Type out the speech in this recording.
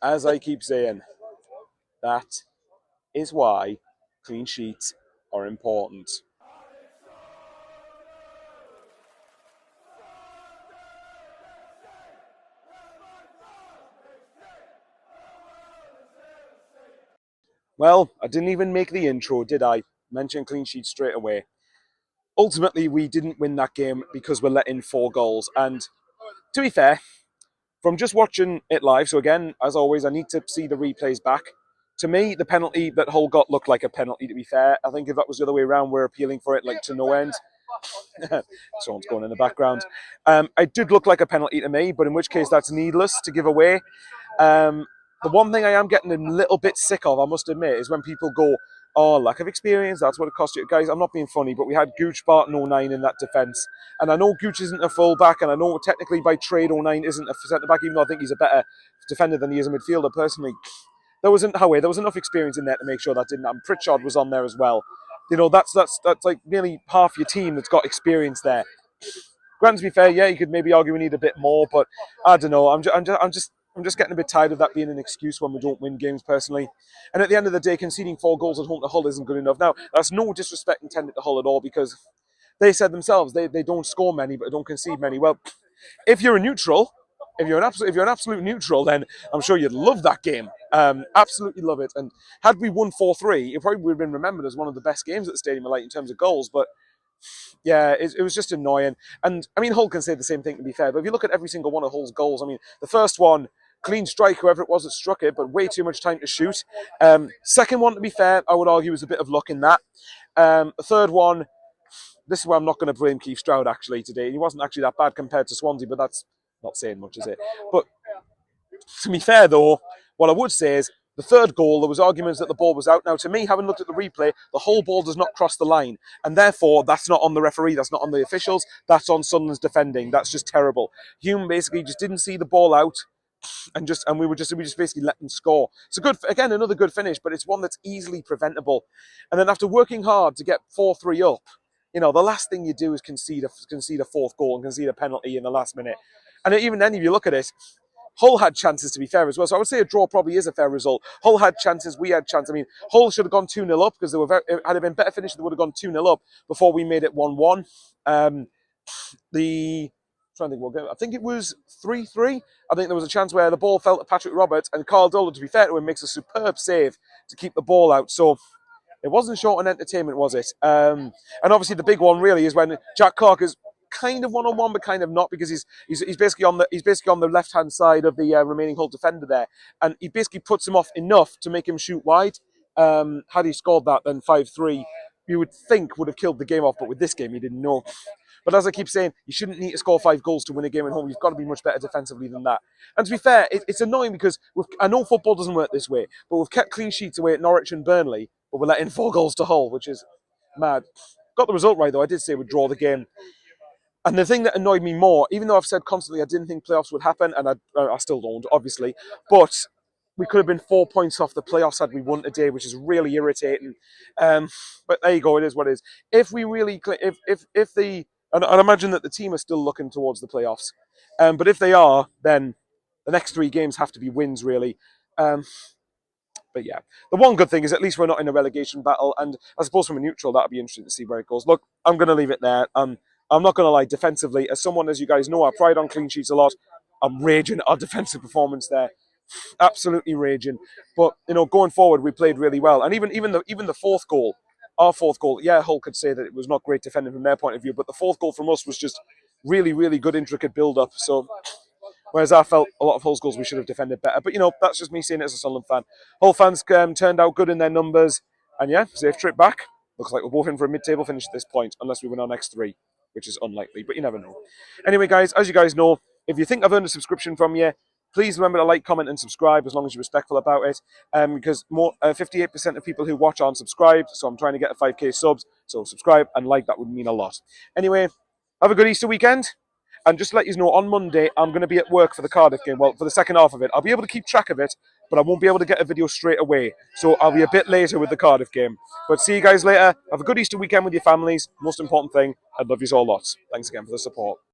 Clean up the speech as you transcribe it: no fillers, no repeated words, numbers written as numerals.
as I keep saying, that is why clean sheets are important. Well, I didn't even make the intro, did I? Mention clean sheets straight away. Ultimately, we didn't win that game because we're letting 4 goals. And to be fair, from just watching it live, so again, as always, I need to see the replays back. To me, the penalty that Hull got looked like a penalty, to be fair. I think if that was the other way around, we're appealing for it like to no end. Someone's going in the background. It did look like a penalty to me, but in which case that's needless to give away. The one thing I am getting a little bit sick of, I must admit, is when people go, oh, lack of experience, that's what it cost you. Guys, I'm not being funny, but we had Gooch, Barton, 09 in that defence. And I know Gooch isn't a full-back, and I know technically by trade 09 isn't a centre-back, even though I think he's a better defender than he is a midfielder, personally. There was enough experience in there to make sure that didn't happen. Pritchard was on there as well. You know, that's like nearly half your team that's got experience there. Grant, to be fair, yeah, you could maybe argue we need a bit more, but I don't know. I'm just getting a bit tired of that being an excuse when we don't win games, personally. And at the end of the day, conceding 4 goals at home to Hull isn't good enough. Now, that's no disrespect intended to Hull at all, because they said themselves they don't score many, but don't concede many. Well, if you're a neutral, if you're an absolute neutral, then I'm sure you'd love that game. Absolutely love it. And had we won 4-3, it probably would have been remembered as one of the best games at the Stadium of Light in terms of goals. But yeah, it was just annoying. And I mean, Hull can say the same thing, to be fair. But if you look at every single one of Hull's goals, I mean, the first one, clean strike, whoever it was that struck it, but way too much time to shoot. Second one, to be fair, I would argue was a bit of luck in that. The third one, this is where I'm not going to blame Keith Stroud, actually, today. He wasn't actually that bad compared to Swansea, but that's not saying much, is it? But to be fair, though, what I would say is the third goal, there was arguments that the ball was out. Now, to me, having looked at the replay, the whole ball does not cross the line. And therefore, that's not on the referee, that's not on the officials, that's on Sunderland's defending. That's just terrible. Hume basically just didn't see the ball out, and we just basically let them score. It's another good finish, but it's one that's easily preventable. And then after working hard to get 4-3 up, you know, the last thing you do is concede a fourth goal and concede a penalty in the last minute. And even then, if you look at it, Hull had chances, to be fair, as well. So I would say a draw probably is a fair result. Hull had chances, we had chances. I mean, Hull should have gone 2-0 up, because had it been better finish, they would have gone 2-0 up before we made it 1-1. I think it was 3-3. I think there was a chance where the ball fell to Patrick Roberts, and Carl Dolan, to be fair to him, makes a superb save to keep the ball out. So it wasn't short on entertainment, was it? And obviously the big one really is when Jack Clark is kind of one-on-one, but kind of not, because he's basically on the left-hand side of the remaining Hull defender there, and he basically puts him off enough to make him shoot wide. Had he scored that, then 5-3, you would think would have killed the game off, but with this game, he didn't know. But as I keep saying, you shouldn't need to score 5 goals to win a game at home. You've got to be much better defensively than that. And to be fair, it's annoying because I know football doesn't work this way, but we've kept clean sheets away at Norwich and Burnley, but we're letting 4 goals to Hull, which is mad. Got the result right, though. I did say we'd draw the game. And the thing that annoyed me more, even though I've said constantly I didn't think playoffs would happen, and I still don't, obviously, but we could have been 4 points off the playoffs had we won today, which is really irritating. But there you go, it is what it is. If we really, and I imagine that the team are still looking towards the playoffs, but if they are, then the next 3 games have to be wins, really. But yeah, the one good thing is at least we're not in a relegation battle, and I suppose from a neutral, that'll be interesting to see where it goes. Look, I'm going to leave it there. I'm not going to lie, defensively, as someone, as you guys know, I pride on clean sheets a lot. I'm raging at our defensive performance there. Absolutely raging. But, you know, going forward, we played really well. And even the fourth goal, our fourth goal, yeah, Hull could say that it was not great defending from their point of view, but the fourth goal from us was just really, really good, intricate build-up. So, whereas I felt a lot of Hull's goals we should have defended better. But, you know, that's just me saying it as a Sunderland fan. Hull fans turned out good in their numbers. And, yeah, safe trip back. Looks like we're both in for a mid-table finish at this point, unless we win our next 3, which is unlikely, but you never know. Anyway, guys, as you guys know, if you think I've earned a subscription from you, please remember to like, comment, and subscribe, as long as you're respectful about it. Because 58% of people who watch aren't subscribed, so I'm trying to get a 5k subs. So subscribe and like, that would mean a lot. Anyway, have a good Easter weekend. And just to let you know, on Monday, I'm going to be at work for the Cardiff game. Well, for the second half of it. I'll be able to keep track of it, but I won't be able to get a video straight away. So I'll be a bit later with the Cardiff game. But see you guys later. Have a good Easter weekend with your families. Most important thing, I love you all lots. Thanks again for the support.